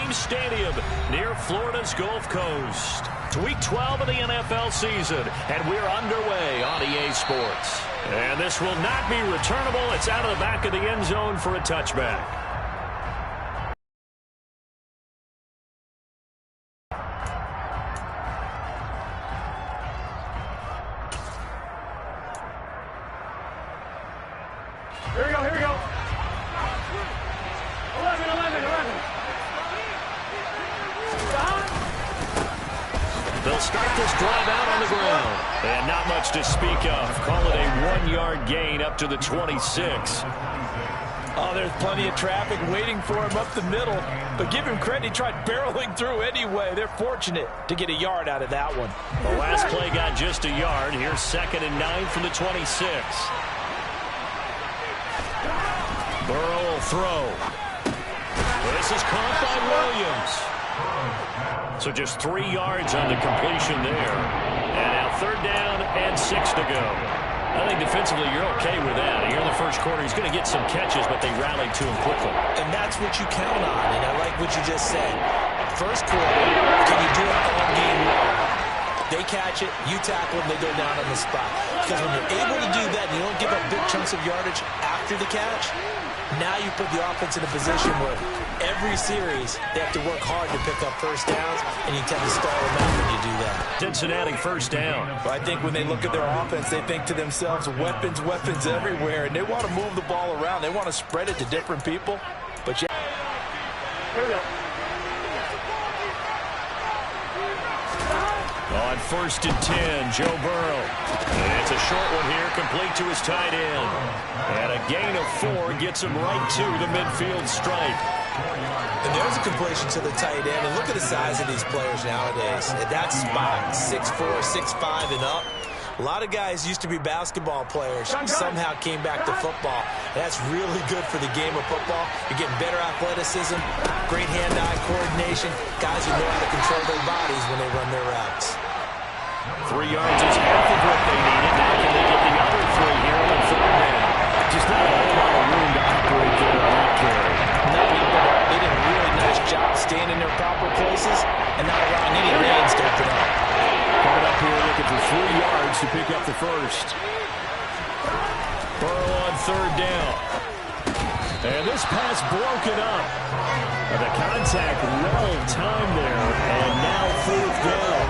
James Stadium near Florida's Gulf Coast. It's Week 12 of the NFL season, and we're underway on EA Sports. And this will not be returnable. It's out of the back of the end zone for a touchback. Here we go, here we go. 11. They'll start this drive out on the ground. And not much to speak of. Call it a 1-yard gain up to the 26. Oh, there's plenty of traffic waiting for him up the middle. But give him credit, he tried barreling through anyway. They're fortunate to get a yard out of that one. The last play got just a yard. Here's 2nd and 9 from the 26. Burrow will throw. This is caught by Williams. So just 3 yards on the completion there. And now 3rd down and 6 to go. I think defensively you're okay with that. Here in the first quarter, he's going to get some catches, but they rallied to him quickly. And that's what you count on, and I like what you just said. First quarter, can you do it all game long? They catch it, you tackle them, they go down on the spot. Because when you're able to do that and you don't give up big chunks of yardage after the catch, now you put the offense in a position where every series they have to work hard to pick up first downs, and you tend to stall them out when you do that. Cincinnati first down. Well, I think when they look at their offense, they think to themselves, weapons everywhere, and they want to move the ball around. They want to spread it to different people. But yeah. Here we go. On 1st and 10, Joe Burrow. And it's a short one here, complete to his tight end. And a gain of 4 gets him right to the midfield stripe. And there's a completion to the tight end. And look at the size of these players nowadays. At that spot, 6'4", 6'5", and up. A lot of guys used to be basketball players, somehow came back to football. And that's really good for the game of football. You're getting better athleticism, great hand-eye coordination, guys who know how to control their bodies when they run their routes. 3 yards is half of what they needed. Now can they get the other 3 here on 3rd down? Just not a whole lot of room to operate there on that carry. They did a really nice job staying in their proper places and not allowing any lanes to open up. Coming up here looking for 3 yards to pick up the first. Burrow on 3rd down. And this pass broken up. And the contact well timed there. And now 4th down.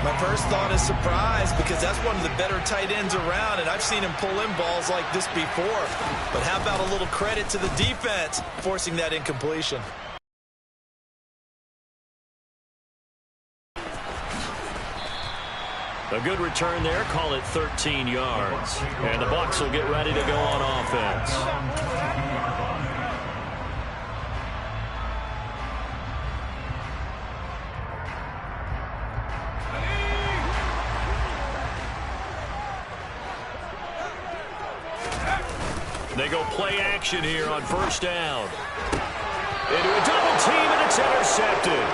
My first thought is surprise, because that's one of the better tight ends around, and I've seen him pull in balls like this before. But how about a little credit to the defense forcing that incompletion? A good return there, call it 13 yards. And the Bucs will get ready to go on offense. They go play action here on 1st down. Into a double team, and it's intercepted.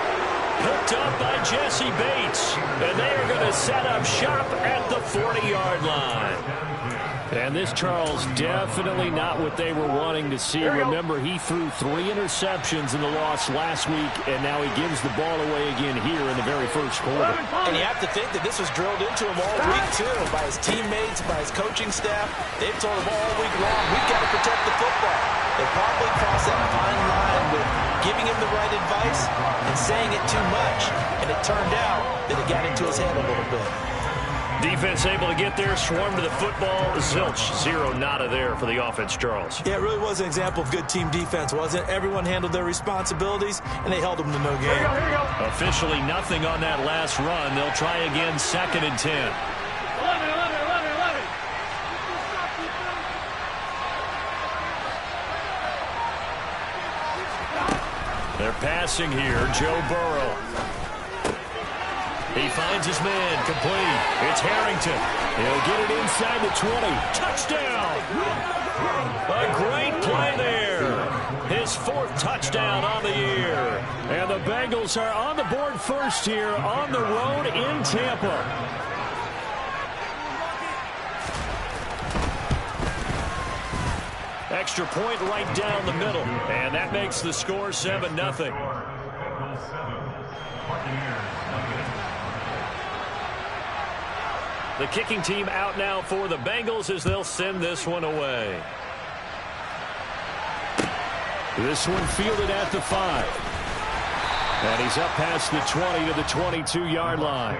Hooked up by Jesse Bates. And they are going to set up shop at the 40-yard line. And this, Charles, definitely not what they were wanting to see. Remember, he threw 3 interceptions in the loss last week, and now he gives the ball away again here in the very first quarter. And you have to think that this was drilled into him all week, too, by his teammates, by his coaching staff. They've told him all week long, we've got to protect the football. They probably crossed that fine line with giving him the right advice and saying it too much. And it turned out that it got into his head a little bit. Defense able to get there, swarm to the football. Zilch, 0 nada there for the offense, Charles. Yeah, it really was an example of good team defense, wasn't it? Everyone handled their responsibilities, and they held them to no gain. Here we go. Officially nothing on that last run. They'll try again, 2nd and 10. 11. They're passing here, Joe Burrow. He finds his man, complete. It's Harrington. He'll get it inside the 20. Touchdown! A great play there. His 4th touchdown on the year. And the Bengals are on the board first here on the road in Tampa. Extra point right down the middle. And that makes the score 7-0. The kicking team out now for the Bengals as they'll send this one away. This one fielded at the 5. And he's up past the 20 to the 22-yard line.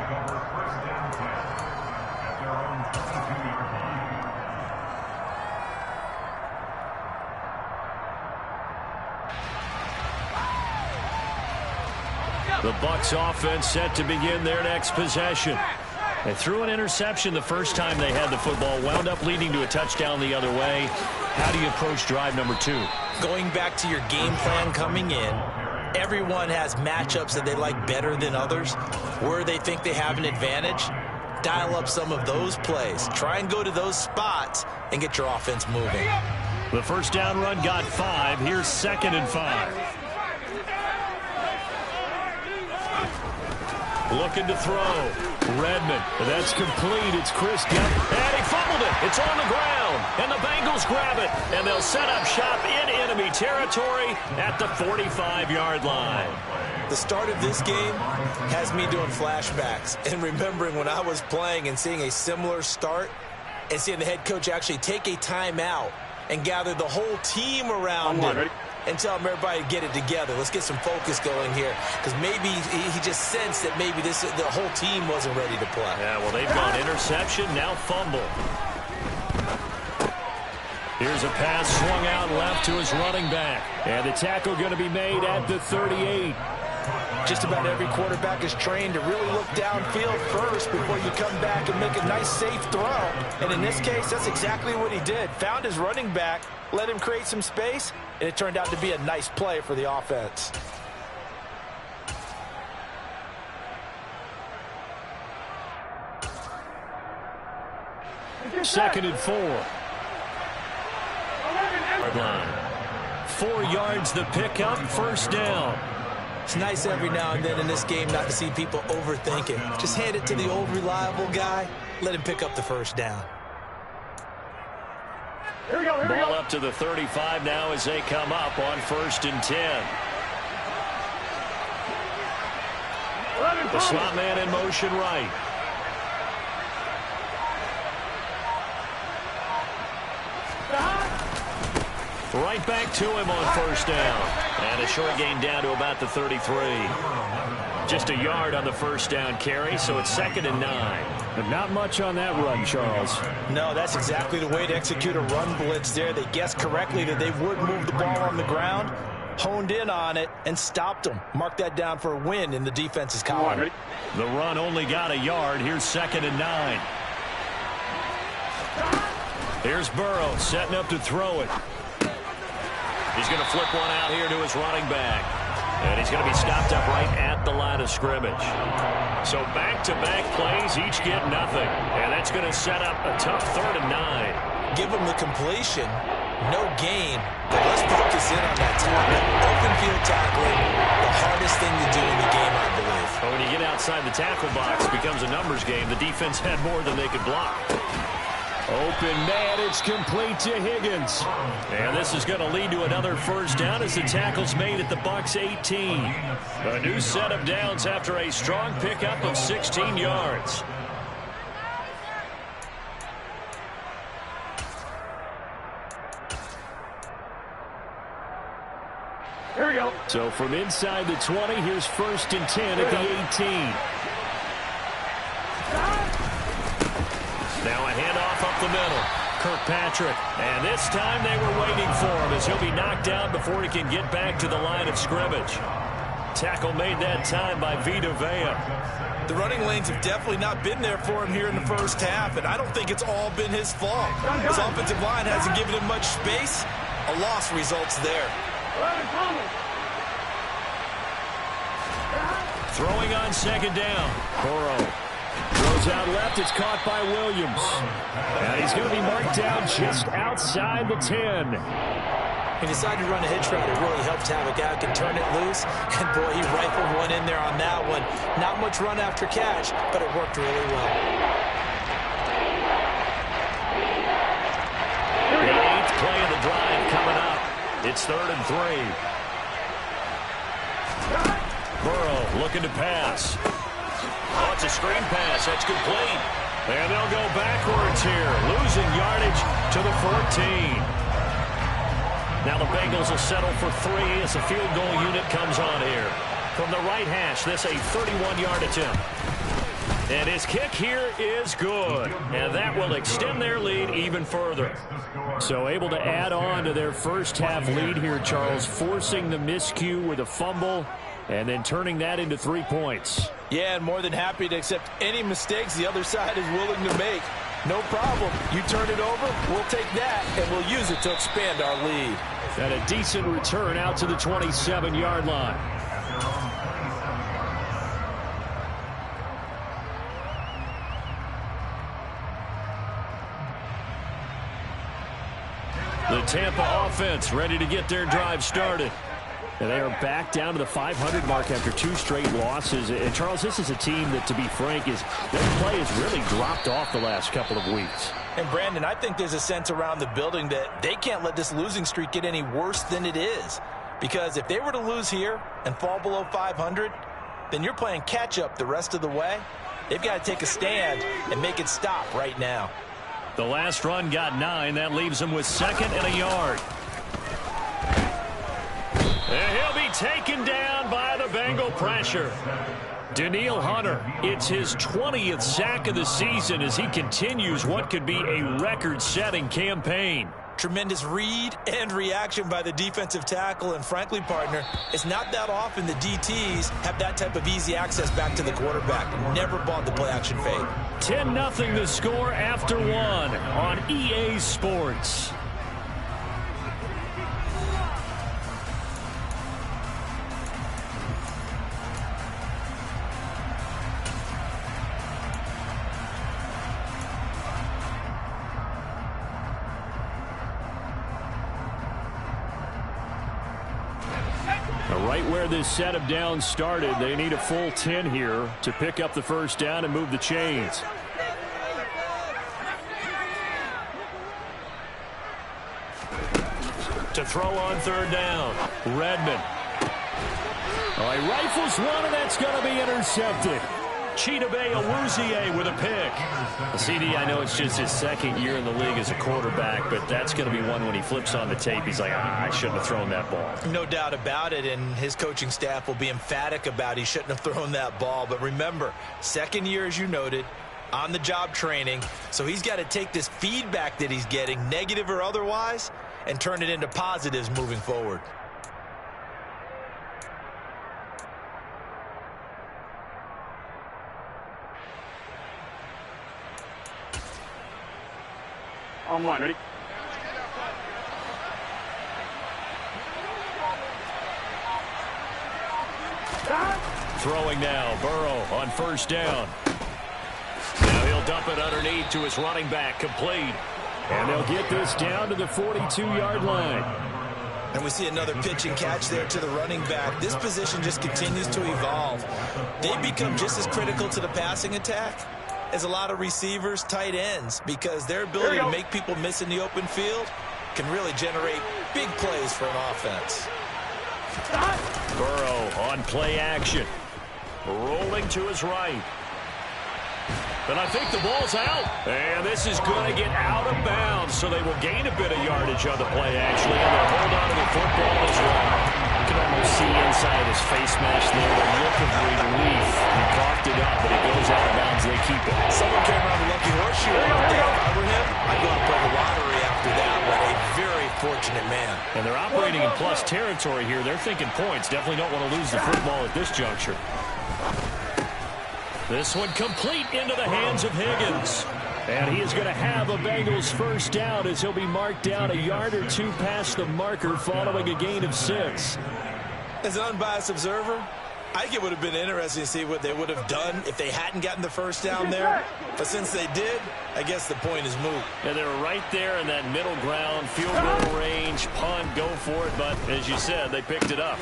The Bucs offense set to begin their next possession. They threw an interception the first time they had the football, wound up leading to a touchdown the other way. How do you approach drive number 2? Going back to your game plan coming in, everyone has matchups that they like better than others. Where they think they have an advantage, dial up some of those plays. Try and go to those spots and get your offense moving. The first down run got 5. Here's 2nd and 5. Looking to throw. Redmond. That's complete. It's Chris. And he fumbled it. It's on the ground. And the Bengals grab it. And they'll set up shop in enemy territory at the 45-yard line. The start of this game has me doing flashbacks and remembering when I was playing and seeing a similar start and seeing the head coach actually take a timeout and gather the whole team around him and tell them everybody to get it together. Let's get some focus going here, because maybe he just sensed that maybe the whole team wasn't ready to play. Yeah, well, they've gone interception, now fumble. Here's a pass swung out left to his running back. And the tackle going to be made at the 38. Just about every quarterback is trained to really look downfield first before you come back and make a nice, safe throw. And in this case, that's exactly what he did. Found his running back, let him create some space, and it turned out to be a nice play for the offense. Second and 4. Line. 4 yards the pickup, first down. It's nice every now and then in this game not to see people overthink it. Just hand it to the old reliable guy. Let him pick up the first down. Here we go, here we Ball go. up to the 35 now as they come up on 1st and 10. The slot man in motion right. Right back to him on first down. And a short gain down to about the 33. Just a yard on the first down carry, so it's 2nd and 9. But not much on that run, Charles. No, that's exactly the way to execute a run blitz there. They guessed correctly that they would move the ball on the ground, honed in on it, and stopped them. Mark that down for a win in the defense's column. The run only got a yard. Here's 2nd and 9. Here's Burrow setting up to throw it. He's going to flip one out here to his running back. And he's going to be stopped up right at the line of scrimmage. So back-to-back plays, each get nothing. And that's going to set up a tough 3rd and 9. Give them the completion, no gain, but let's focus in on that tackle. Open field tackling, the hardest thing to do in the game, I believe. But when you get outside the tackle box, it becomes a numbers game. The defense had more than they could block. Open man, it's complete to Higgins. And this is going to lead to another first down as the tackle's made at the Bucs 18. A new set of downs after a strong pickup of 16 yards. Here we go. So from inside the 20, here's 1st and 10 at the 18. Now a handoff up the middle. Kirkpatrick. And this time they were waiting for him as he'll be knocked down before he can get back to the line of scrimmage. Tackle made that time by Vita Vea. The running lanes have definitely not been there for him here in the first half, and I don't think it's all been his fault. His offensive line hasn't given him much space. A loss results there. Throwing on 2nd down. Burrow throws out left. It's caught by Williams. And he's going to be marked down just outside the 10. He decided to run a hitch route. It really helped to have a guy who can turn it loose. And, boy, he rifled one in there on that one. Not much run after catch, but it worked really well. The 8th play of the drive coming up. It's 3rd and 3. Burrow looking to pass. Oh, it's a screen pass. That's complete. And they'll go backwards here, losing yardage to the 14. Now the Bengals will settle for 3 as the field goal unit comes on here. From the right hash, this a 31-yard attempt. And his kick here is good. And that will extend their lead even further. So able to add on to their first half lead here, Charles, forcing the miscue with a fumble and then turning that into 3 points. Yeah, and more than happy to accept any mistakes the other side is willing to make. No problem. You turn it over, we'll take that, and we'll use it to expand our lead. And a decent return out to the 27-yard line. The Tampa offense ready to get their drive started. And they are back down to the 500 mark after 2 straight losses. And, Charles, this is a team that, to be frank, their play has really dropped off the last couple of weeks. And, Brandon, I think there's a sense around the building that they can't let this losing streak get any worse than it is. Because if they were to lose here and fall below 500, then you're playing catch-up the rest of the way. They've got to take a stand and make it stop right now. The last run got 9. That leaves him with 2nd and a yard. And he'll be taken down by the Bengal pressure. Danielle Hunter, it's his 20th sack of the season as he continues what could be a record-setting campaign. Tremendous read and reaction by the defensive tackle. And frankly, partner, it's not that often the DTs have that type of easy access back to the quarterback. Never bought the play-action fade. 10-0 the score after 1 on EA Sports. Right where this set of downs started, they need a full 10 here to pick up the first down and move the chains. To throw on 3rd down, Redmond. Oh, he rifles one, and that's going to be intercepted. Chidobe Awuzie with a pick. CD, I know it's just his 2nd year in the league as a quarterback, but that's going to be one when he flips on the tape. He's like, I shouldn't have thrown that ball. No doubt about it, and his coaching staff will be emphatic about he shouldn't have thrown that ball. But remember, 2nd year, as you noted, on-the-job training, so he's got to take this feedback that he's getting, negative or otherwise, and turn it into positives moving forward. On 1, ready? Throwing now, Burrow on 1st down. Now he'll dump it underneath to his running back, complete. And they'll get this down to the 42-yard line. And we see another pitch and catch there to the running back. This position just continues to evolve. They become just as critical to the passing attack as a lot of receivers, tight ends, because their ability to make people miss in the open field can really generate big plays for an offense. Burrow on play action. Rolling to his right. And I think the ball's out. And this is going to get out of bounds, so they will gain a bit of yardage on the play, actually, and they'll hold on to the football as well. You can almost see inside his face mask there the look of relief. He coughed it up, but it goes out of bounds. They keep it. Someone came around the lucky horseshoe. If I were him, I'd go out and play the lottery after that. What a very fortunate man. And they're operating in plus territory here. They're thinking points. Definitely don't want to lose the football at this juncture. This one complete into the hands of Higgins. And he is going to have a Bengals first down as he'll be marked down a yard or 2 past the marker following a gain of 6. As an unbiased observer, I think it would have been interesting to see what they would have done if they hadn't gotten the first down there. But since they did, I guess the point is moot. And they were right there in that middle ground, field goal range, punt, go for it. But as you said, they picked it up.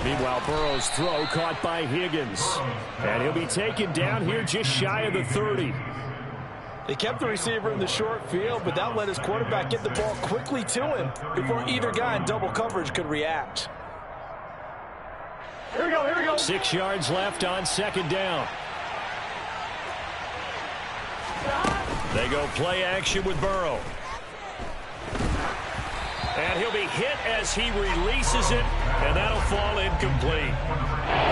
Meanwhile, Burrow's throw caught by Higgins. And he'll be taken down here just shy of the 30. They kept the receiver in the short field, but that let his quarterback get the ball quickly to him before either guy in double coverage could react. Here we go, here we go. 6 yards left on second down. They go play action with Burrow. And he'll be hit as he releases it, and that'll fall incomplete.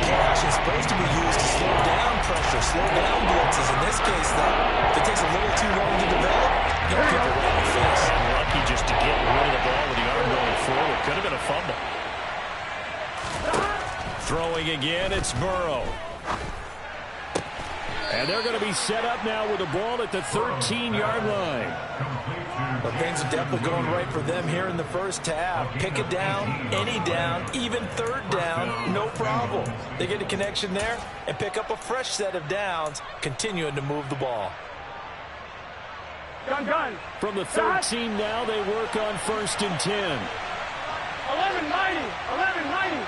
Cash is supposed to be used to slow down pressure, slow down blitzes. In this case, though, if it takes a little too long to develop, you'll kick it right in the face. Lucky just to get rid of the ball with the arm going forward. Could have been a fumble. Throwing again, it's Burrow. And they're going to be set up now with the ball at the 13-yard line. But things are definitely going right for them here in the first half. Pick it down, any down, even third down, no problem. They get a connection there and pick up a fresh set of downs, continuing to move the ball. Gun. From the 13 now, they work on 1st and 10. 11-90.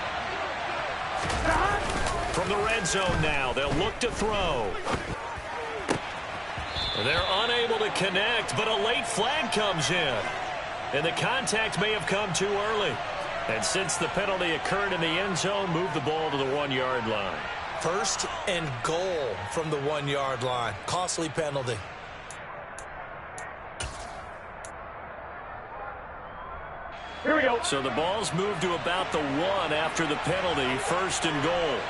From the red zone now, they'll look to throw. They're unable to connect, but a late flag comes in. And the contact may have come too early. And since the penalty occurred in the end zone, move the ball to the 1-yard line. 1st and goal from the 1-yard line. Costly penalty. Here we go. So the ball's moved to about the 1 after the penalty. 1st and goal.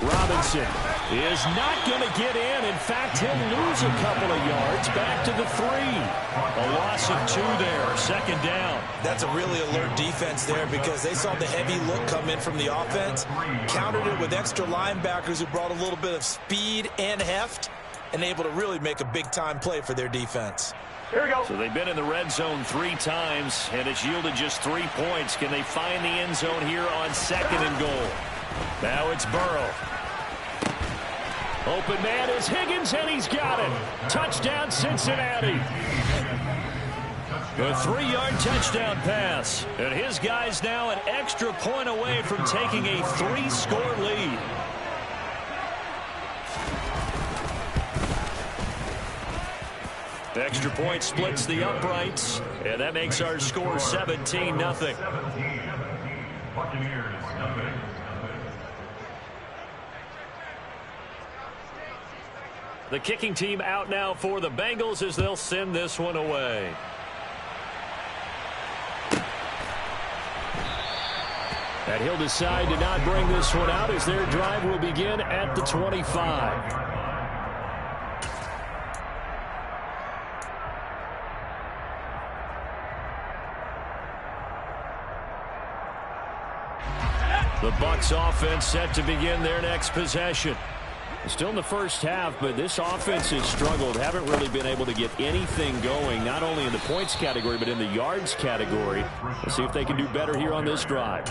Robinson is not going to get in. In fact, he'll lose a couple of yards back to the 3. A loss of 2 there. 2nd down. That's a really alert defense there because they saw the heavy look come in from the offense, countered it with extra linebackers who brought a little bit of speed and heft, and able to really make a big-time play for their defense. Here we go. So they've been in the red zone 3 times, and it's yielded just 3 points. Can they find the end zone here on 2nd and goal? Now it's Burrow. Open man is Higgins, and he's got it. Touchdown, Cincinnati. A 3-yard touchdown pass. And his guy's now an extra point away from taking a 3-score lead. The extra point splits the uprights, and that makes our score 17-0. The kicking team out now for the Bengals as they'll send this one away. And he'll decide to not bring this one out as their drive will begin at the 25. The Bucs offense set to begin their next possession. Still in the first half, but this offense has struggled. Haven't really been able to get anything going, not only in the points category, but in the yards category. Let's see if they can do better here on this drive.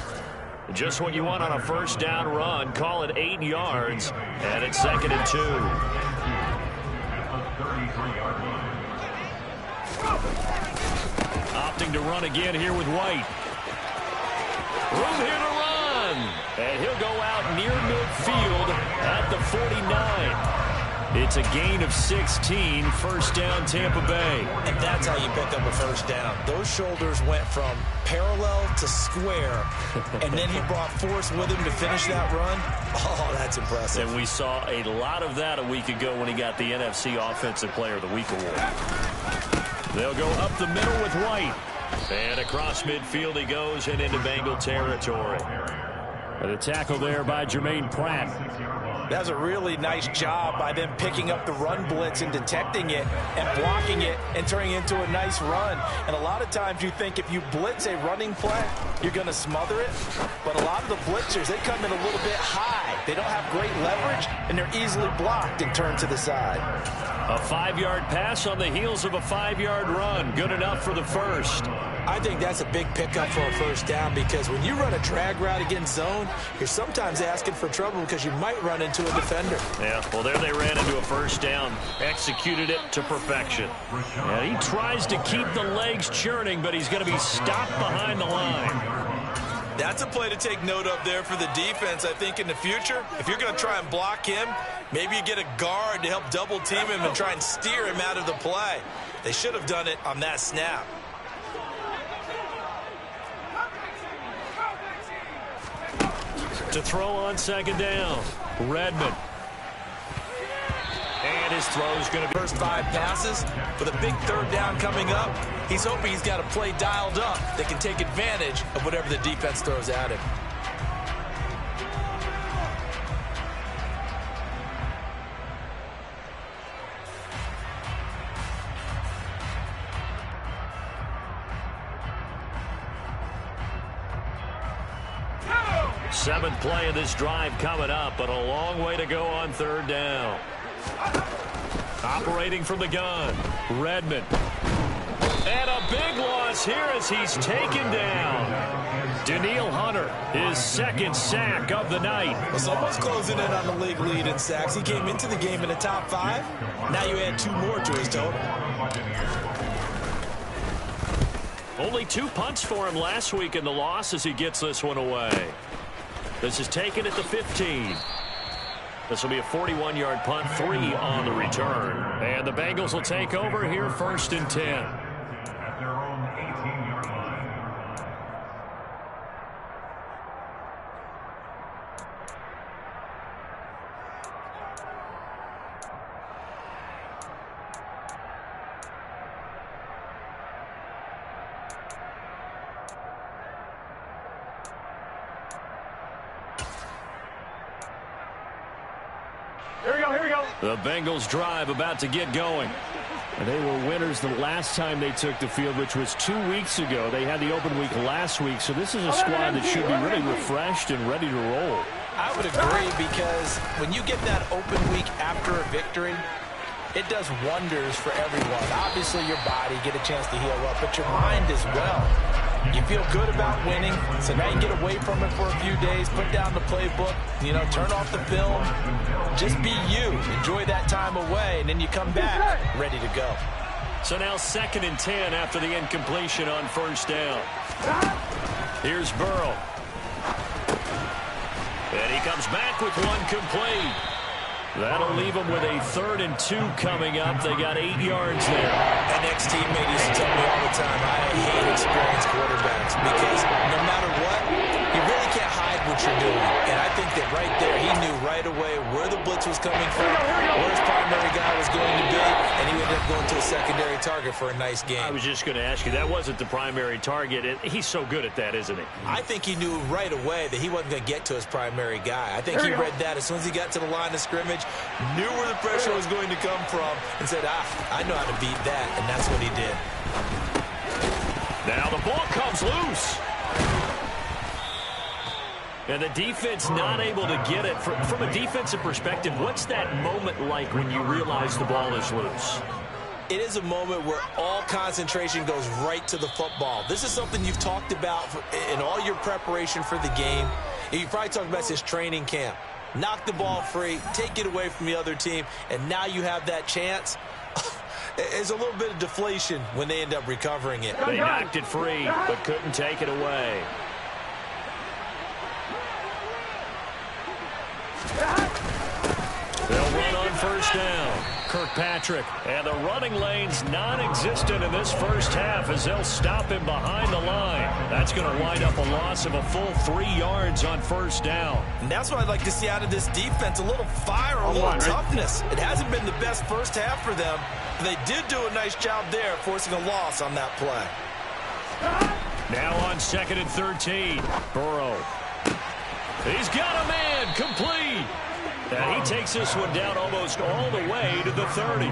Just what you want on a first down run. Call it 8 yards, and it's 2nd and 2. Opting to run again here with White. Room here to run. And he'll go out near midfield at the 49. It's a gain of 16. First down, Tampa Bay. And that's how you pick up a first down. Those shoulders went from parallel to square, and then he brought force with him to finish that run. Oh, that's impressive. And we saw a lot of that a week ago when he got the NFC Offensive Player of the Week award. They'll go up the middle with White. And across midfield he goes and into Bengal territory. And a tackle there by Jermaine Pratt. That was a really nice job by them picking up the run blitz and detecting it and blocking it and turning it into a nice run. And a lot of times you think if you blitz a running play, you're going to smother it. But a lot of the blitzers, they come in a little bit high. They don't have great leverage, and they're easily blocked and turned to the side. A 5-yard pass on the heels of a 5-yard run. Good enough for the first. I think that's a big pickup for a first down because when you run a drag route against zone, you're sometimes asking for trouble because you might run into a defender. Yeah, well, there they ran into a first down. Executed it to perfection. And he tries to keep the legs churning, but he's going to be stopped behind the line. That's a play to take note of there for the defense. I think in the future, if you're going to try and block him, maybe you get a guard to help double team him and try and steer him out of the play. They should have done it on that snap. To throw on second down, Redmond. And his throw's going to be first 5 passes. With a big third down coming up, he's hoping he's got a play dialed up that can take advantage of whatever the defense throws at him. Seventh play of this drive coming up, but a long way to go on third down. Operating from the gun, Redmond. And a big loss here as he's taken down. Danielle Hunter, his second sack of the night. Well, someone's closing in on the league lead in sacks. He came into the game in the top 5. Now you add 2 more to his total. Only 2 punts for him last week in the loss as he gets this one away. This is taken at the 15. This will be a 41-yard punt, 3 on the return. And the Bengals will take over here, 1st and 10. At their own 18-yard line. Here we go. The Bengals drive about to get going. And they were winners the last time they took the field, which was 2 weeks ago. They had the open week last week, so this is a squad that should be really refreshed and ready to roll. I would agree, because when you get that open week after a victory, it does wonders for everyone. Obviously, your body, get a chance to heal up, but your mind as well. You feel good about winning, so now you get away from it for a few days, put down the playbook, turn off the film, just be you. Enjoy that time away, and then you come back ready to go. So now 2nd and 10 after the incompletion on 1st down. Here's Burrow. And he comes back with 1 complete. That'll leave them with a 3rd and 2 coming up. They got 8 yards there. An ex-teammate used to tell me all the time, I hate experienced quarterbacks, because no matter what, you really can't hide what you're doing. And I think that right there, he knew right away where the blitz was coming from, where his primary guy was going to be, and he ended up going to a secondary target for a nice game. I was just going to ask you, that wasn't the primary target. He's so good at that, isn't he? I think he knew right away that he wasn't going to get to his primary guy. I think he read that as soon as he got to the line of scrimmage, knew where the pressure was going to come from, and said, I know how to beat that, and that's what he did. Now the ball comes loose. And the defense not able to get it. From a defensive perspective, what's that moment like when you realize the ball is loose? It is a moment where all concentration goes right to the football. This is something you've talked about in all your preparation for the game. And you probably talked about since training camp. Knock the ball free, take it away from the other team, and now you have that chance. There's a little bit of deflation when they end up recovering it. They knocked it free, but couldn't take it away. They'll run on 1st down. Kirkpatrick, and the running lane's non-existent in this first half as they'll stop him behind the line. That's going to wind up a loss of a full 3 yards on 1st down. And that's what I'd like to see out of this defense, a little fire, a little toughness. It hasn't been the best first half for them, but they did do a nice job there forcing a loss on that play. Now on 2nd and 13, Burrow. He's got a man, complete. And he takes this one down almost all the way to the 30.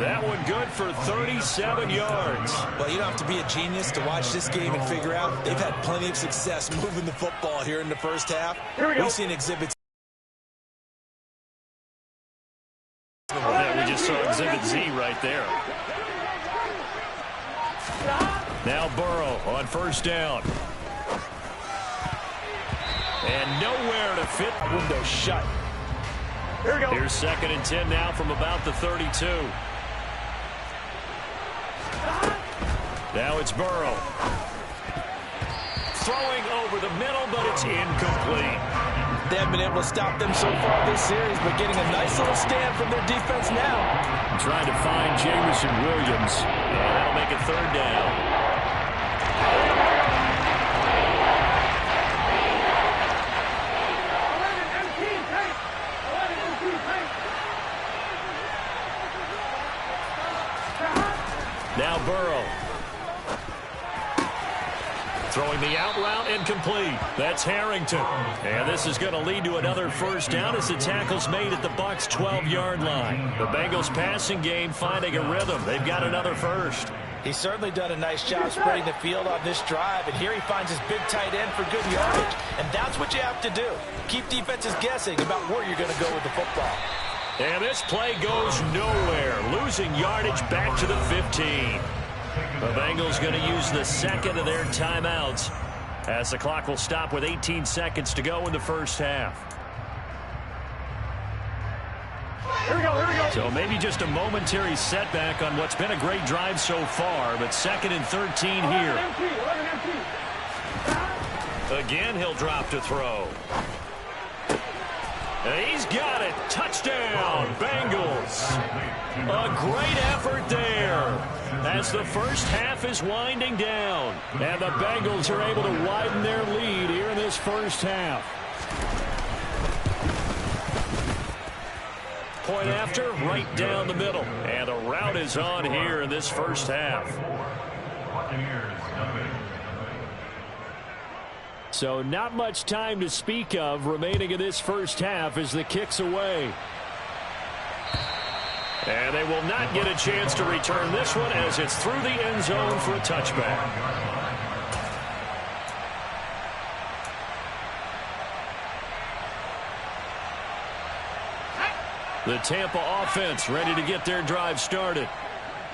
That one good for 37 yards. Well, you don't have to be a genius to watch this game and figure out they've had plenty of success moving the football here in the first half. We've seen exhibits. Yeah, we just saw Exhibit Z right there. Now Burrow on 1st down. And nowhere to fit. Window shut. Here we go. Here's 2nd and 10 now from about the 32. Now it's Burrow. Throwing over the middle, but it's incomplete. They haven't been able to stop them so far this series, but getting a nice little stand from their defense now. Trying to find Jamison Williams. And that'll make it 3rd down. the out route incomplete. That's Harrington. And this is going to lead to another first down as the tackle's made at the Bucs' 12-yard line. The Bengals passing game finding a rhythm. They've got another first. He's certainly done a nice job spreading the field on this drive, and here he finds his big tight end for good yardage. And that's what you have to do. Keep defenses guessing about where you're going to go with the football. And this play goes nowhere, losing yardage back to the 15. The Bengals going to use the second of their timeouts as the clock will stop with 18 seconds to go in the first half. Here we go, here we go. So maybe just a momentary setback on what's been a great drive so far, but 2nd and 13 here. Again, he'll drop to throw. And he's got it. Touchdown, Bengals. A great effort there as the first half is winding down. And the Bengals are able to widen their lead here in this first half. Point after, right down the middle. And the route is on here in this first half. So not much time to speak of remaining in this first half as the kick's away. And they will not get a chance to return this one as it's through the end zone for a touchback. The Tampa offense ready to get their drive started.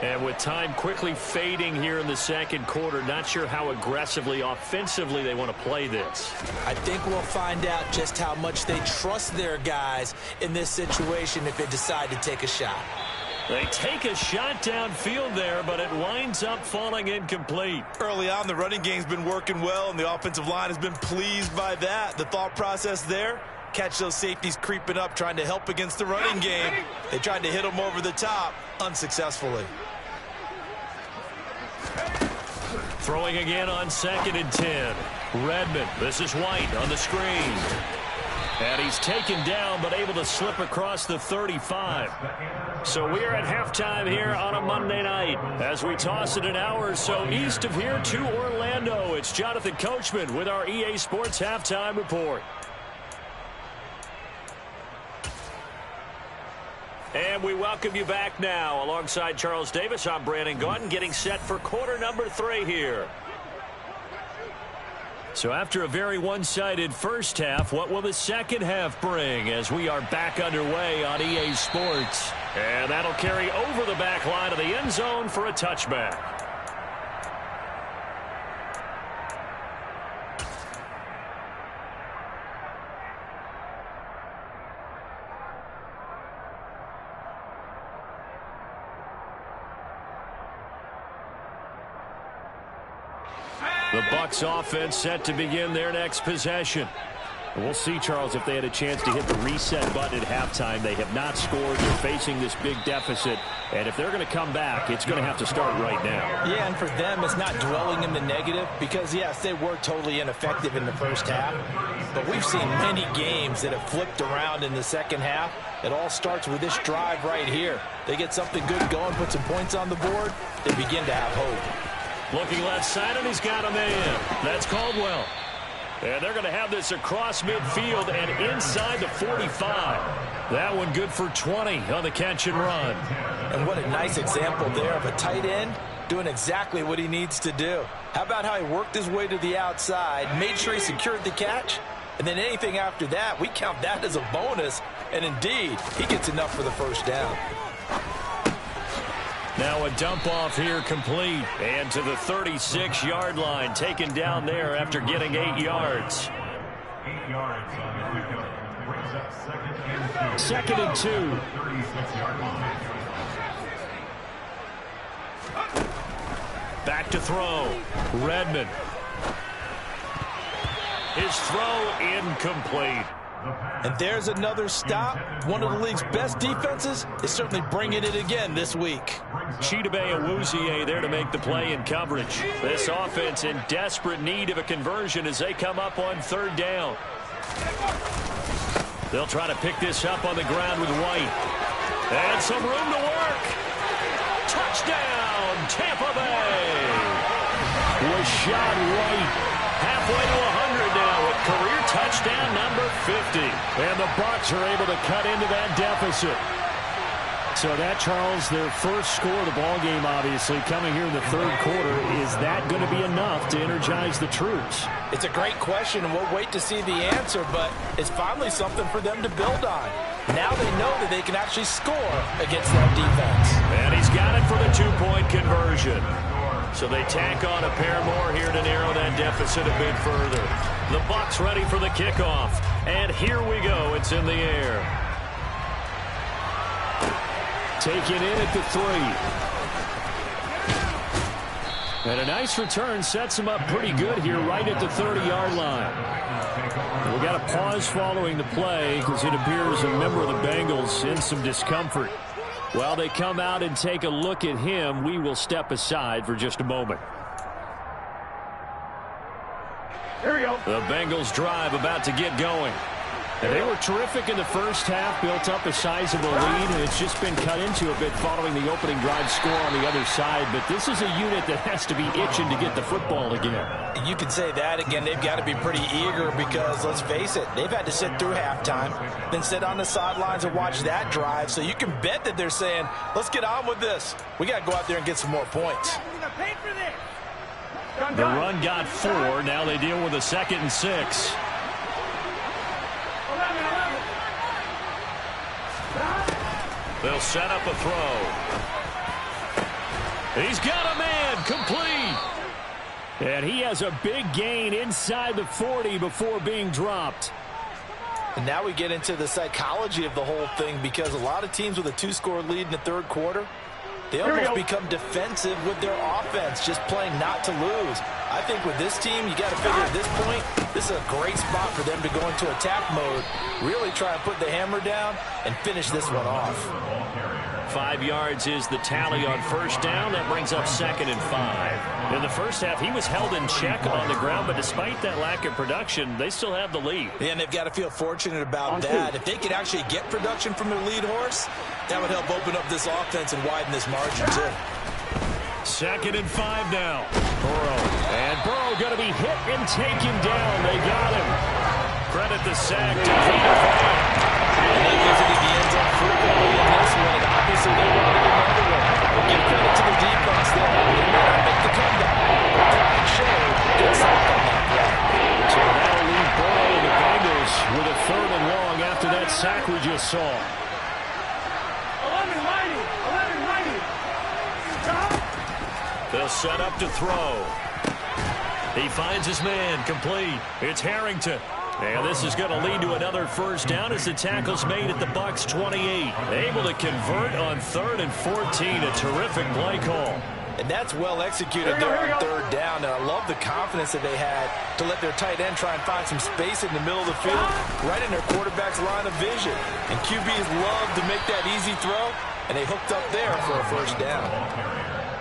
And with time quickly fading here in the second quarter, not sure how aggressively, offensively they want to play this. I think we'll find out just how much they trust their guys in this situation if they decide to take a shot. They take a shot downfield there, but it winds up falling incomplete. Early on, the running game's been working well, and the offensive line has been pleased by that. The thought process there, catch those safeties creeping up, trying to help against the running game. They tried to hit them over the top, unsuccessfully. Throwing again on 2nd and 10. Redmond, this is White on the screen. And he's taken down but able to slip across the 35. So we're at halftime here on a Monday night as we toss it an hour or so east of here to Orlando. It's Jonathan Coachman with our EA Sports Halftime Report. And we welcome you back now. Alongside Charles Davis, I'm Brandon Gaudin, getting set for quarter number 3 here. So after a very one-sided first half, what will the second half bring as we are back underway on EA Sports? And that'll carry over the back line of the end zone for a touchback. The Bucs offense set to begin their next possession. We'll see, Charles, if they had a chance to hit the reset button at halftime. They have not scored. They're facing this big deficit. And if they're going to come back, it's going to have to start right now. Yeah, and for them, it's not dwelling in the negative because, yes, they were totally ineffective in the first half. But we've seen many games that have flipped around in the second half. It all starts with this drive right here. They get something good going, put some points on the board, they begin to have hope. Looking left side, and he's got a man. That's Caldwell. And they're going to have this across midfield and inside the 45. That one good for 20 on the catch and run. And what a nice example there of a tight end doing exactly what he needs to do. How about how he worked his way to the outside, made sure he secured the catch, and then anything after that, we count that as a bonus. And indeed, he gets enough for the first down. Now a dump off here complete. And to the 36-yard line, taken down there after getting 8 yards. 8 yards on the pickup. Brings up 2nd and 2. 36-yard line. Back to throw. Redmond. His throw incomplete. And there's another stop. One of the league's best defenses is certainly bringing it again this week. Chidobe Awuzie there to make the play in coverage. This offense in desperate need of a conversion as they come up on 3rd down. They'll try to pick this up on the ground with White. And some room to work. Touchdown, Tampa Bay. Rashad White 50. And the Bucs are able to cut into that deficit. So that, Charles, their first score of the ballgame, obviously, coming here in the third quarter. Is that going to be enough to energize the troops? It's a great question, and we'll wait to see the answer, but it's finally something for them to build on. Now they know that they can actually score against that defense. And he's got it for the two-point conversion. So they tack on a pair more here to narrow that deficit a bit further. The Bucs ready for the kickoff. And here we go. It's in the air. Taken in at the 3. And a nice return sets him up pretty good here right at the 30-yard line. We got a pause following the play because it appears a member of the Bengals in some discomfort. While they come out and take a look at him, we will step aside for just a moment. Here we go. The Bengals drive about to get going. And they were terrific in the first half, built up a sizable lead, and it's just been cut into a bit following the opening drive score on the other side. But this is a unit that has to be itching to get the football again. You can say that again. They've got to be pretty eager because, let's face it, they've had to sit through halftime, then sit on the sidelines and watch that drive. So you can bet that they're saying, let's get on with this. We got to go out there and get some more points. The run got 4. Now they deal with a 2nd and 6. They'll set up a throw. He's got a man, complete. And he has a big gain inside the 40 before being dropped. And now we get into the psychology of the whole thing because a lot of teams with a 2-score lead in the third quarter, they almost become defensive with their offense, just playing not to lose. I think with this team, you got to figure at this point, this is a great spot for them to go into attack mode, really try and put the hammer down and finish this one off. 5 yards is the tally on first down. That brings up 2nd and 5. In the first half, he was held in check on the ground, but despite that lack of production, they still have the lead. And they've got to feel fortunate about that. If they could actually get production from their lead horse, that would help open up this offense and widen this margin, too. 2nd and 5 now. Burrow. And Burrow going to be hit and taken down. They got him. Credit the sack to Peter Van. And they visited the end zone frequently in this one, and obviously they wanted another one. But give credit to the defense there. They may not make the comeback. But Brian Shea gets sacked on that play. So that'll leave Burrow and the Bengals with a 3rd and long after that sack we just saw. 11 mighty. They'll set up to throw. He finds his man, complete. It's Harrington. And this is going to lead to another first down as the tackle's made at the Bucs 28. Able to convert on 3rd and 14. A terrific play call. And that's well executed there on 3rd down. And I love the confidence that they had to let their tight end try and find some space in the middle of the field, right in their quarterback's line of vision. And QBs love to make that easy throw, and they hooked up there for a first down.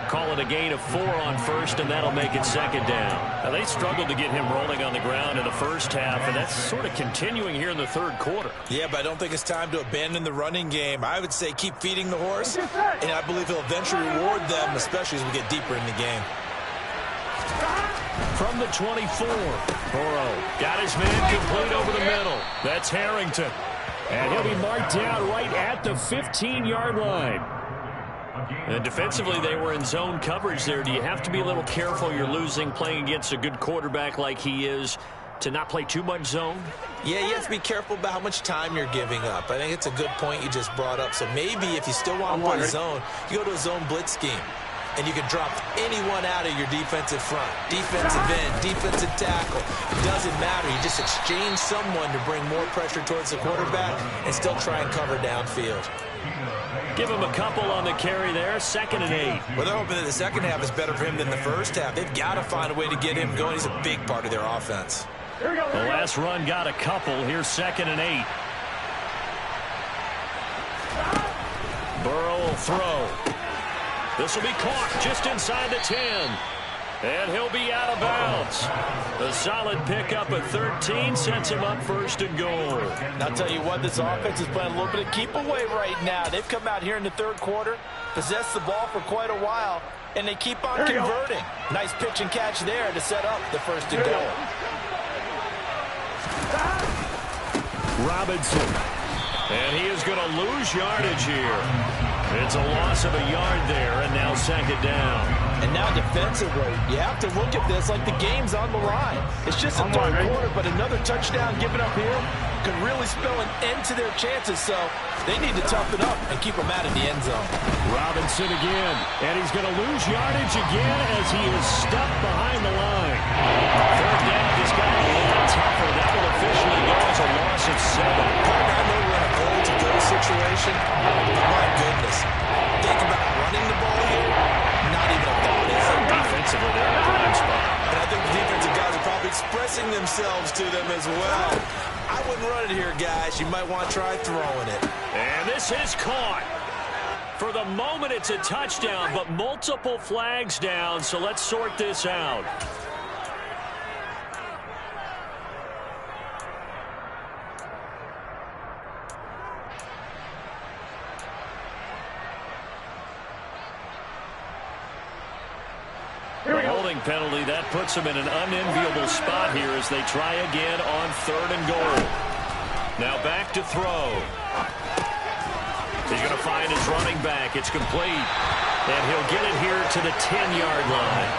Call it a gain of 4 on first, and that'll make it 2nd down. Now, they struggled to get him rolling on the ground in the first half, and that's sort of continuing here in the third quarter. Yeah, but I don't think it's time to abandon the running game. I would say keep feeding the horse, and I believe he'll eventually reward them, especially as we get deeper in the game. From the 24, Burrow got his man complete over the middle. That's Harrington. And he'll be marked down right at the 15-yard line. And defensively, they were in zone coverage there. Do you have to be a little careful? You're losing playing against a good quarterback like he is to not play too much zone? Yeah, you have to be careful about how much time you're giving up. I think it's a good point you just brought up. So maybe if you still want to play zone, you go to a zone blitz scheme. And you can drop anyone out of your defensive front. Defensive end, defensive tackle. It doesn't matter. You just exchange someone to bring more pressure towards the quarterback and still try and cover downfield. Give him a couple on the carry there. 2nd and 8. Well, they're hoping that the second half is better for him than the first half. They've got to find a way to get him going. He's a big part of their offense. Here we go. The last run got a couple. Here's 2nd and 8. Burrow will throw. This will be caught just inside the 10. And he'll be out of bounds. A solid pickup at 13 sets him up 1st and goal. And I'll tell you what, this offense is playing a little bit of keep away right now. They've come out here in the third quarter, possessed the ball for quite a while, and they keep on converting. Nice pitch and catch there to set up the 1st and goal. Robinson. And he is going to lose yardage here. It's a loss of a yard there, and now second down. And now defensively, you have to look at this like the game's on the line. It's just a third quarter, but another touchdown given up here could really spell an end to their chances, so they need to toughen up and keep them out of the end zone. Robinson again, and he's going to lose yardage again as he is stuck behind the line. Third down, this guy a little tougher. That will officially go as a loss of 7. I know we're in a goal-to-go situation, but my goodness, think about running the ball here, not even a thought, is it? Defensively, they're in a prime spot. And I think the defensive guys are probably expressing themselves to them as well. I wouldn't run it here, guys. You might want to try throwing it. And this is caught. For the moment, it's a touchdown, but multiple flags down, so let's sort this out. The holding penalty, that puts them in an unenviable spot here as they try again on 3rd and goal. Now back to throw. He's going to find his running back. It's complete. And he'll get it here to the 10-yard line.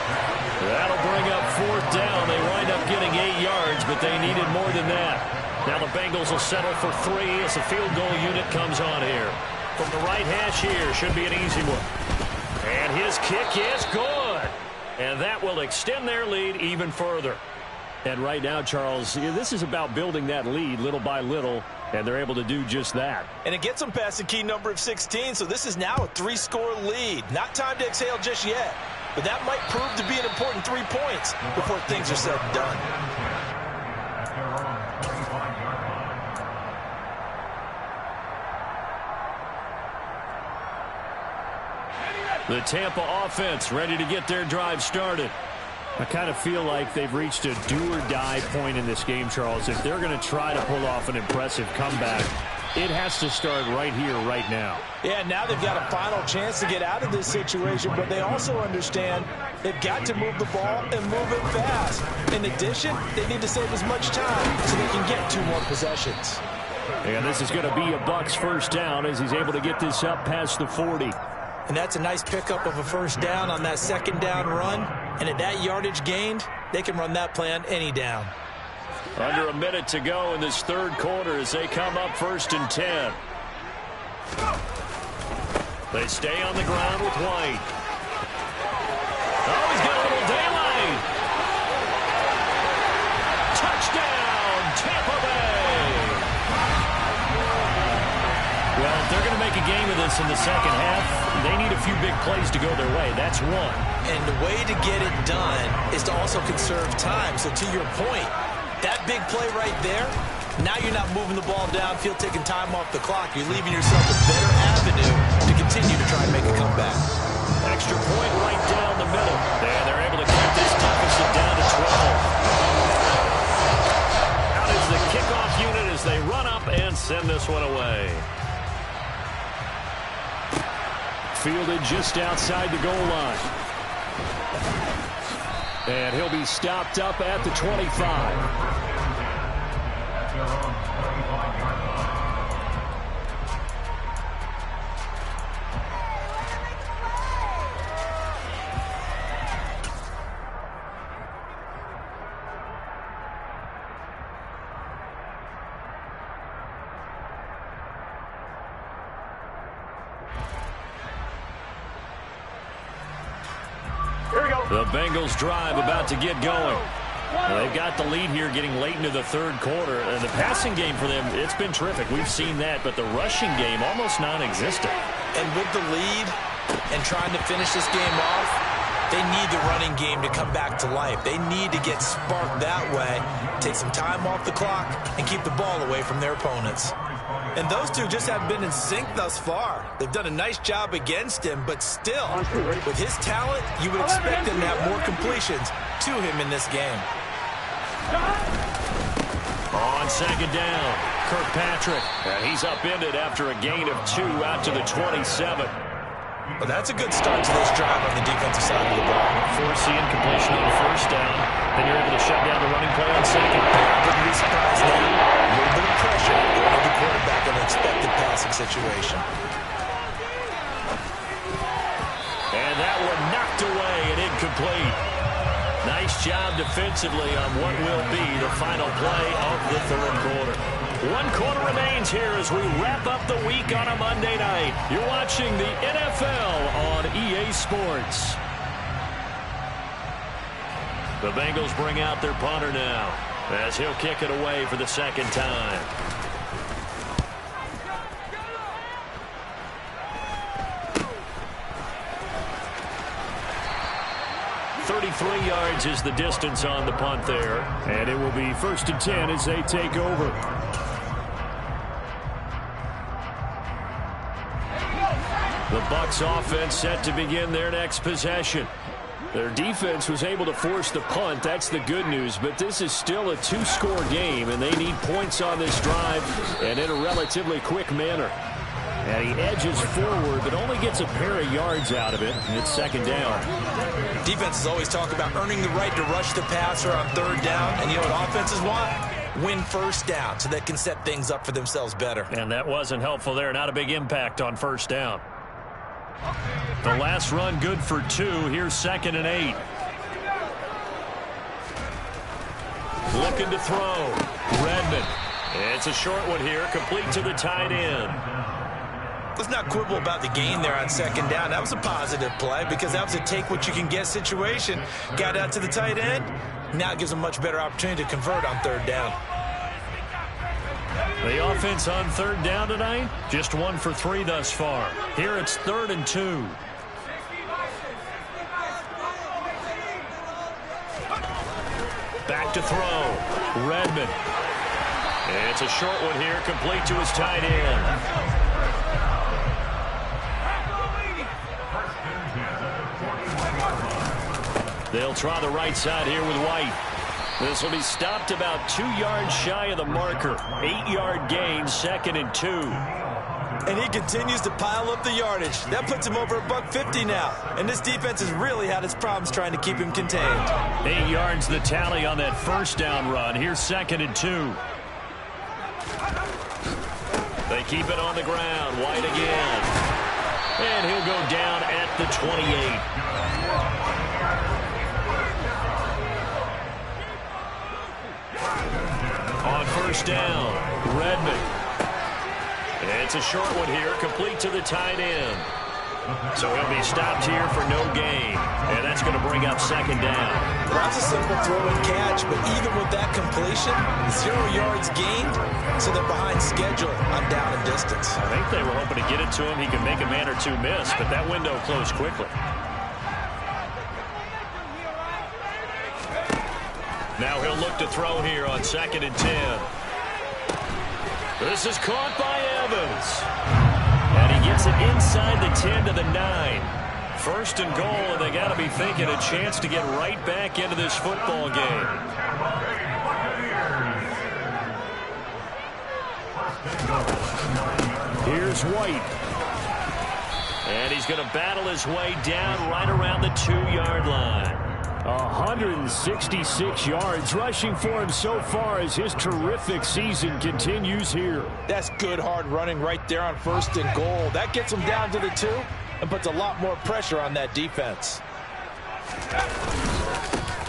That'll bring up 4th down. They wind up getting 8 yards, but they needed more than that. Now the Bengals will settle for 3 as the field goal unit comes on here. From the right hash here, should be an easy one. And his kick is good. And that will extend their lead even further. And right now, Charles, this is about building that lead little by little, and they're able to do just that. And it gets them past the key number of 16, so this is now a 3-score lead. Not time to exhale just yet, but that might prove to be an important 3 points before things are said and done. The Tampa offense ready to get their drive started. I kind of feel like they've reached a do-or-die point in this game, Charles. If they're going to try to pull off an impressive comeback, it has to start right here, right now. Yeah, now they've got a final chance to get out of this situation, but they also understand they've got to move the ball and move it fast. In addition, they need to save as much time so they can get 2 more possessions. And this is going to be a Bucs first down as he's able to get this up past the 40. And that's a nice pickup of a first down on that second down run. And at that yardage gained, they can run that play on any down. Under a minute to go in this 3rd quarter as they come up 1st and 10. They stay on the ground with White. Oh, he's got a little daylight. Touchdown, Tampa Bay. Well, if they're going to make a game of this in the second half, they need a few big plays to go their way. That's one. And the way to get it done is to also conserve time. So to your point, that big play right there, now you're not moving the ball downfield, taking time off the clock. You're leaving yourself a better avenue to continue to try and make a comeback. Extra point right down the middle. And they're able to keep this deficit down to 12. Out is the kickoff unit as they run up and send this one away. Fielded just outside the goal line. And he'll be stopped up at the 25. The Bengals drive about to get going. Well, they've got the lead here getting late into the 3rd quarter. And the passing game for them, it's been terrific. We've seen that, but the rushing game almost non-existent. And with the lead and trying to finish this game off, they need the running game to come back to life. They need to get sparked that way, take some time off the clock, and keep the ball away from their opponents. And those two just haven't been in sync thus far. They've done a nice job against him, but still, with his talent, you would expect him to have more completions to him in this game. On second down, Kirkpatrick. And he's upended after a gain of 2 out to the 27. Well, that's a good start to this drive on the defensive side of the ball. Force the incompletion on first down. Then you're able to shut down the running play on second. I wouldn't be surprised now. A little bit of pressure. situation. And that one knocked away and incomplete. Nice job defensively on what will be the final play of the third quarter. 1 quarter remains here as we wrap up the week on a Monday night. You're watching the NFL on EA Sports. The Bengals bring out their punter now as he'll kick it away for the second time. .33 yards is the distance on the punt there. And it will be 1st and 10 as they take over. The Bucs offense set to begin their next possession. Their defense was able to force the punt. That's the good news. But this is still a 2-score game, and they need points on this drive and in a relatively quick manner. And he edges forward, but only gets a pair of yards out of it, and it's second down. Defenses always talk about earning the right to rush the passer on third down. And you know what offenses want? Win first down so they can set things up for themselves better. And that wasn't helpful there. Not a big impact on first down. The last run good for 2. Here's 2nd and 8. Looking to throw. Redmond. It's a short one here, complete to the tight end. Let's not quibble about the gain there on second down. That was a positive play because that was a take-what-you-can-get situation. Got out to the tight end. Now it gives them a much better opportunity to convert on third down. The offense on third down tonight, just 1 for 3 thus far. Here it's 3rd and 2. Back to throw. Redmond. It's a short one here, complete to his tight end. They'll try the right side here with White. This will be stopped about 2 yards shy of the marker. 8-yard gain, 2nd and 2. And he continues to pile up the yardage. That puts him over $150 now. And this defense has really had its problems trying to keep him contained. 8 yards the tally on that first down run. Here's 2nd and 2. They keep it on the ground. White again. And he'll go down at the 28. On first down, Redmond. It's a short one here, complete to the tight end. So he'll be stopped here for no gain. And that's going to bring up 2nd down. That's a simple throw and catch, but even with that completion, 0 yards gained, so they're behind schedule on down and distance. I think they were hoping to get it to him. He could make a man or two miss, but that window closed quickly. Now he'll look to throw here on 2nd and 10. This is caught by Evans. And he gets it inside the 10 to the 9. 1st and goal, and they got to be thinking a chance to get right back into this football game. Here's White. And he's going to battle his way down right around the 2-yard line. 166 yards rushing for him so far as his terrific season continues here. That's good hard running right there on 1st and goal. That gets him down to the 2 and puts a lot more pressure on that defense.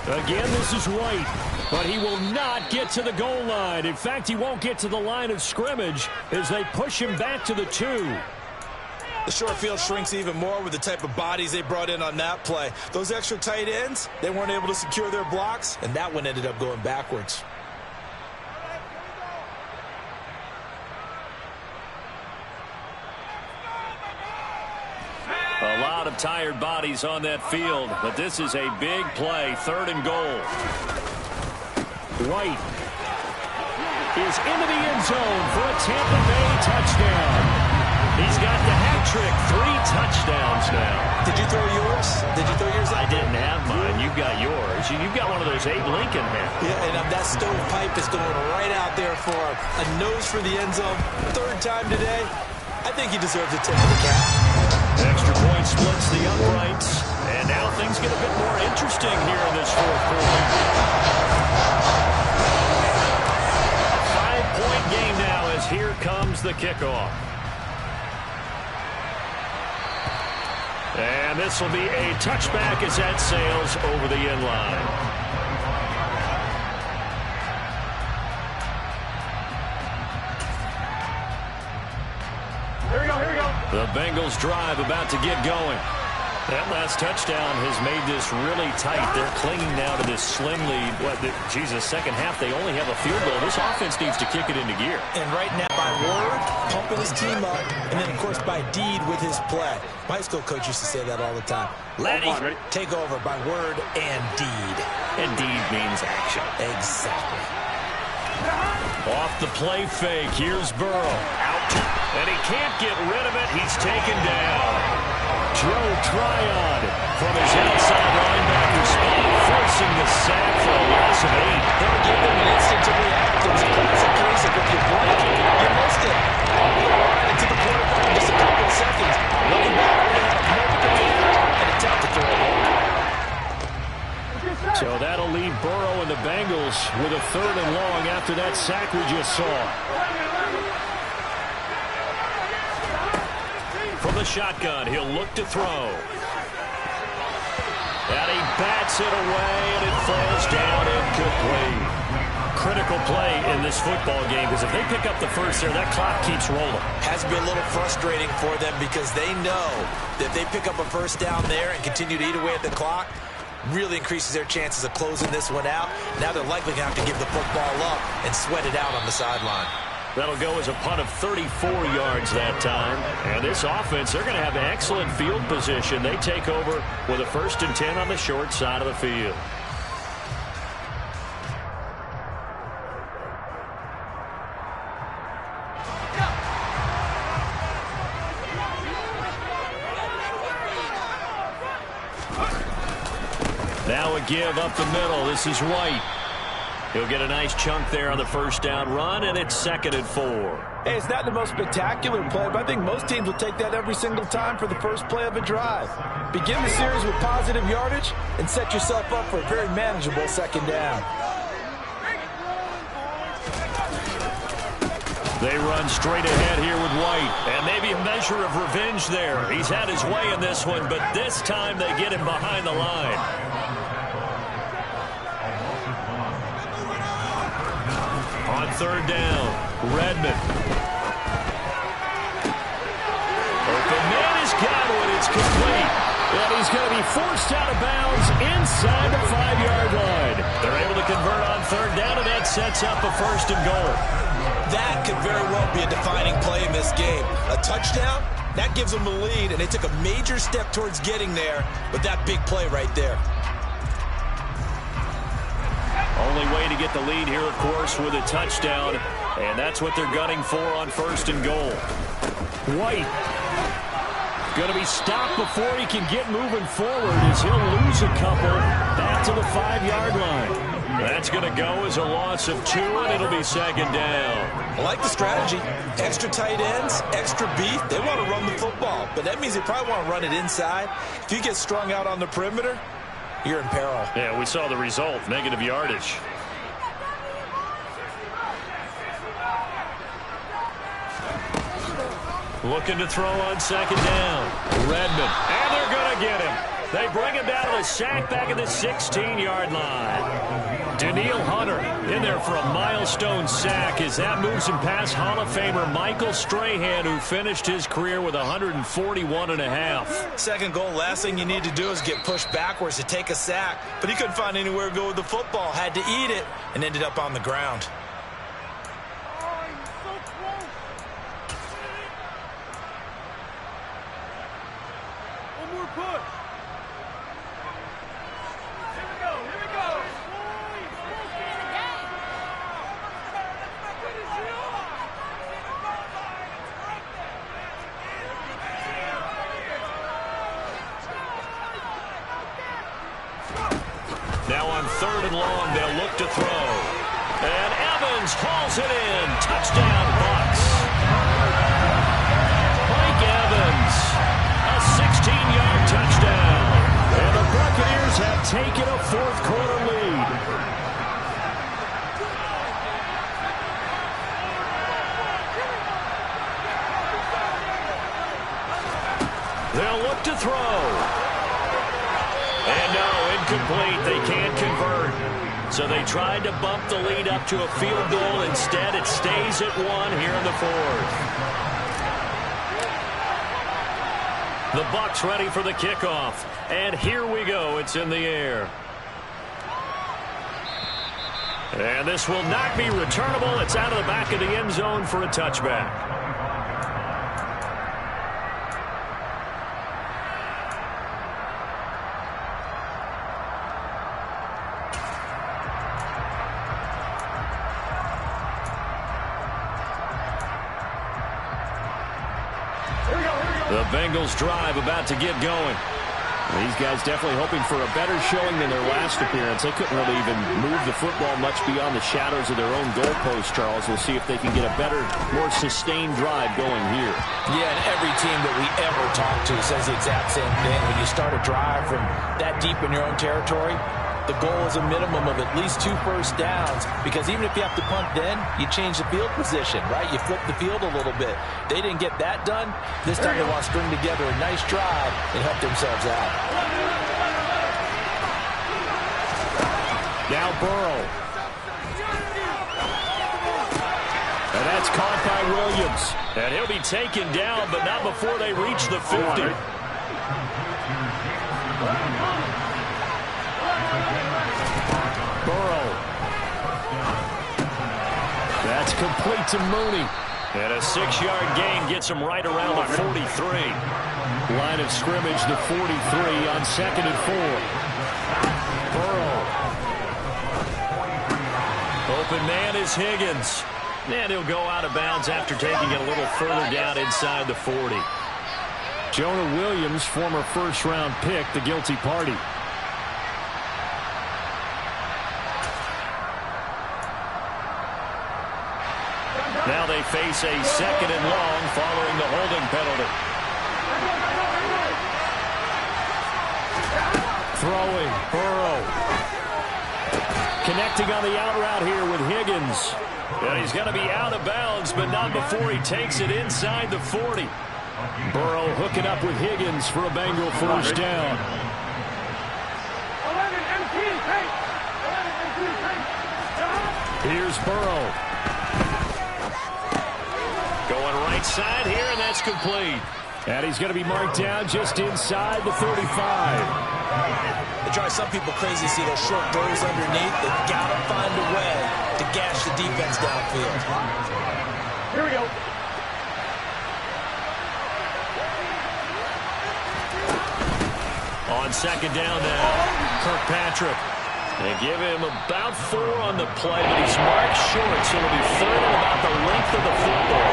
Again, this is White, but he will not get to the goal line. In fact, he won't get to the line of scrimmage as they push him back to the 2. The short field shrinks even more with the type of bodies they brought in on that play. Those extra tight ends, they weren't able to secure their blocks, and that one ended up going backwards. A lot of tired bodies on that field, but this is a big play, 3rd and goal. White is into the end zone for a Tampa Bay touchdown. He's got the hat trick, 3 touchdowns now. Did you throw yours? Did you throw yours? I didn't have mine. You've got yours. You've got one of those Abe Lincoln hats. Yeah, and that stovepipe is going right out there for a nose for the end zone. 3rd time today. I think he deserves a tip of the cap. Extra point splits the uprights. And now things get a bit more interesting here in this 4th quarter. A 5-point game now as here comes the kickoff. And this will be a touchback as that sails over the end line. Here we go, here we go. The Bengals drive about to get going. That last touchdown has made this really tight. They're clinging now to this slim lead. Second half, they only have a field goal. This offense needs to kick it into gear. And right now, by word, pumping his team up, and then, of course, by deed with his play. My high school coach used to say that all the time. Letty, take over by word and deed. And deed means action. Exactly. Off the play fake, here's Burrow. Out, and he can't get rid of it. He's taken down. Joe Tryon from his outside linebacker spot, forcing the sack for a loss of 8. They'll give him an instant to react. It was a classic case of if you blink, you missed it. Off the line into the quarterback in just a couple of seconds. Looking back, they have multiple hands and attempt to throw it home. So that'll leave Burrow and the Bengals with a 3rd and long after that sack we just saw. From the shotgun, he'll look to throw. And he bats it away, and it falls down incomplete. Critical play in this football game, because if they pick up the first there, that clock keeps rolling. Has to be a little frustrating for them because they know that if they pick up a first down there and continue to eat away at the clock, really increases their chances of closing this one out. Now they're likely going to have to give the football up and sweat it out on the sideline. That'll go as a punt of 34 yards that time. And this offense, they're going to have excellent field position. They take over with a 1st and 10 on the short side of the field. Now a give up the middle. This is White. He'll get a nice chunk there on the 1st down run, and it's 2nd and 4. Hey, it's not the most spectacular play, but I think most teams will take that every single time for the first play of a drive. Begin the series with positive yardage and set yourself up for a very manageable 2nd down. They run straight ahead here with White, and maybe a measure of revenge there. He's had his way in this one, but this time they get him behind the line. On 3rd down, Redmond. Open man is Godwin. It's complete. And he's going to be forced out of bounds inside the 5-yard line. They're able to convert on 3rd down, and that sets up a 1st and goal. That could very well be a defining play in this game. A touchdown, that gives them a lead, and they took a major step towards getting there with that big play right there. Only way to get the lead here, of course, with a touchdown, and that's what they're gunning for on 1st and goal. White going to be stopped before he can get moving forward as he'll lose a couple back to the 5-yard line. That's going to go as a loss of 2, and it'll be 2nd down. I like the strategy. Extra tight ends, extra beef. They want to run the football, but that means they probably want to run it inside. If you get strung out on the perimeter, you're in peril. Yeah, we saw the result, negative yardage. Looking to throw on 2nd down. Redmond, and they're going to get him. They bring him down to the sack back at the 16-yard line. Daniil Hunter in there for a milestone sack as that moves him past Hall of Famer Michael Strahan, who finished his career with 141.5. 2nd goal, last thing you need to do is get pushed backwards to take a sack. But he couldn't find anywhere to go with the football. Had to eat it and ended up on the ground. One more push. Here we go, here we go. Now on 3rd and long, they'll look to throw. And Evans hauls it in. Touchdown, Bucs. Mike Evans, a 16-yard touchdown. And the Buccaneers have taken a 4th-quarter lead. They'll look back to throw. And no, incomplete. They can't convert. So they tried to bump the lead up to a field goal. Instead, it stays at 1 here in the fourth. The Bucs ready for the kickoff. And here we go. It's in the air. And this will not be returnable. It's out of the back of the end zone for a touchback. The Bengals drive about to get going. These guys definitely hoping for a better showing than their last appearance. They couldn't really even move the football much beyond the shadows of their own goalpost, Charles. We'll see if they can get a better, more sustained drive going here. Yeah, and every team that we ever talk to says the exact same thing. When you start a drive from that deep in your own territory, the goal is a minimum of at least 2 first downs, because even if you have to punt then, you change the field position, right? You flip the field a little bit. They didn't get that done. This time they want to string together a nice drive and help themselves out. Now Burrow. And that's caught by Williams. And he'll be taken down, but not before they reach the 50. Burrow. That's complete to Mooney. And a 6-yard gain gets him right around the 43. Line of scrimmage, the 43 on 2nd and 4. Burrow. Open man is Higgins. And he'll go out of bounds after taking it a little further down inside the 40. Jonah Williams, former first-round pick, the guilty party. Now they face a 2nd and long following the holding penalty. Throwing, Burrow. Connecting on the out route here with Higgins. And he's going to be out of bounds, but not before he takes it inside the 40. Burrow hooking up with Higgins for a Bengal first down. Here's Burrow. Going right side here, and that's complete. And he's going to be marked down just inside the 35. It drives some people crazy to see those short throws underneath. They've got to find a way to gash the defense downfield. Here we go. On 2nd down now, Kirkpatrick. They give him about 4 on the play, but he's marked short, so it'll be 3rd and about the length of the football.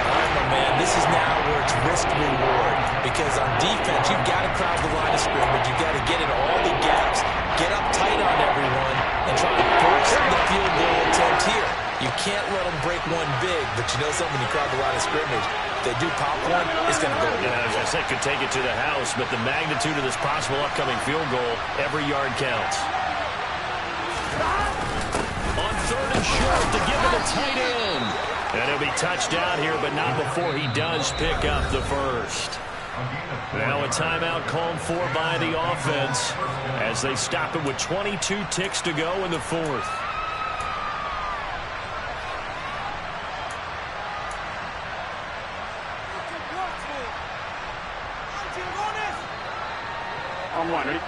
All right, my man, this is now where it's risk-reward, because on defense, you've got to crowd the line of scrimmage. You've got to get in all the gaps, get up tight on everyone, and try to force the field goal attempt here. You can't let them break one big, but you know something, when you crowd the line of scrimmage, if they do pop one, it's going to go. Yeah, as I said, could take it to the house, but the magnitude of this possible upcoming field goal, every yard counts. On 3rd and short to give it a tight end. And he'll be touched down here, but not before he does pick up the first. Now a timeout called for by the offense as they stop it with 22 ticks to go in the 4th. On 1, ready?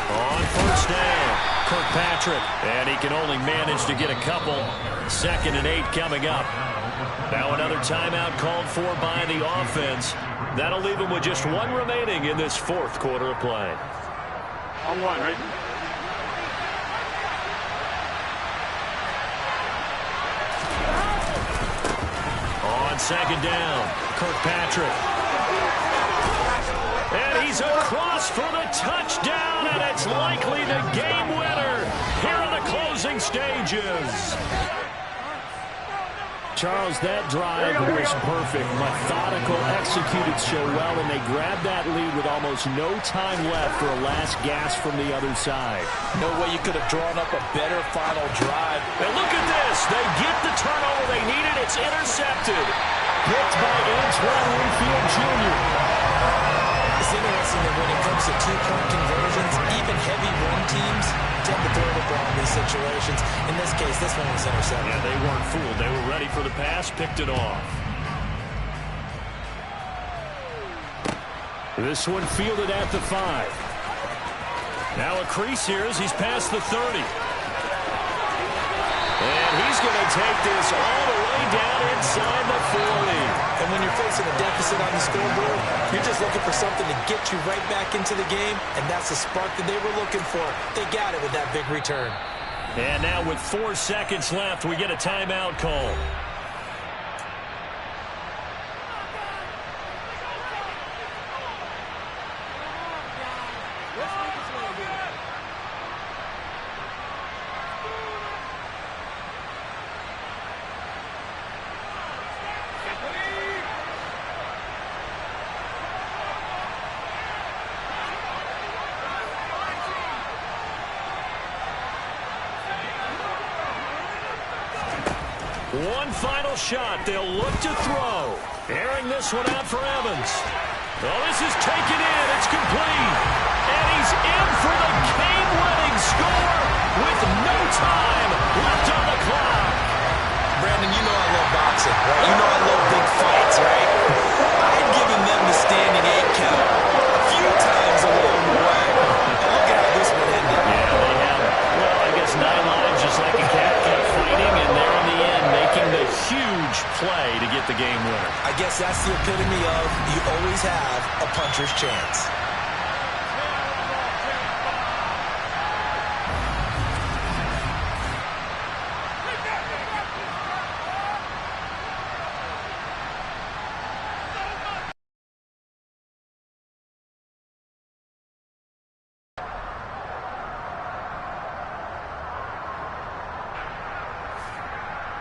On 1st down, Kirkpatrick. And he can only manage to get a couple. 2nd and 8 coming up. Now another timeout called for by the offense. That'll leave him with just 1 remaining in this 4th quarter of play. On 1, ready? On 2nd down, Kirkpatrick. And he's across for the touchdown, and it's likely the game winner here in the closing stages. Charles, that drive was perfect. Methodical, executed so well, and they grabbed that lead with almost no time left for a last gasp from the other side. No way you could have drawn up a better final drive. And look at this. They get the turnover they needed. It's intercepted. Picked by Antoine Winfield Jr. It's interesting that when it comes to two-point conversions, even heavy run teams tend to throw the ball in these situations. In this case, this one was intercepted. Yeah, they weren't fooled. They were ready for the pass, picked it off. This one fielded at the 5. Now a crease here as he's past the 30. And he's going to take this all the way down inside the 40. And when you're facing a deficit on the scoreboard, you're just looking for something to get you right back into the game, and that's the spark that they were looking for. They got it with that big return. And now with 4 seconds left, we get a timeout call. One final shot. They'll look to throw. Airing this one out for Evans. Oh, this is taken in. It's complete. And he's in for the game-winning score with no time left on the clock. Brandon, you know I love boxing, right? You know I love big fights, right? I've given them the standing 8 count a few times along the way. And look at how this one ended. Yeah, they have, well, I guess 9 lives just like a cat kept fighting, and they're in the end making the huge play to get the game winner. I guess that's the epitome of you always have a puncher's chance.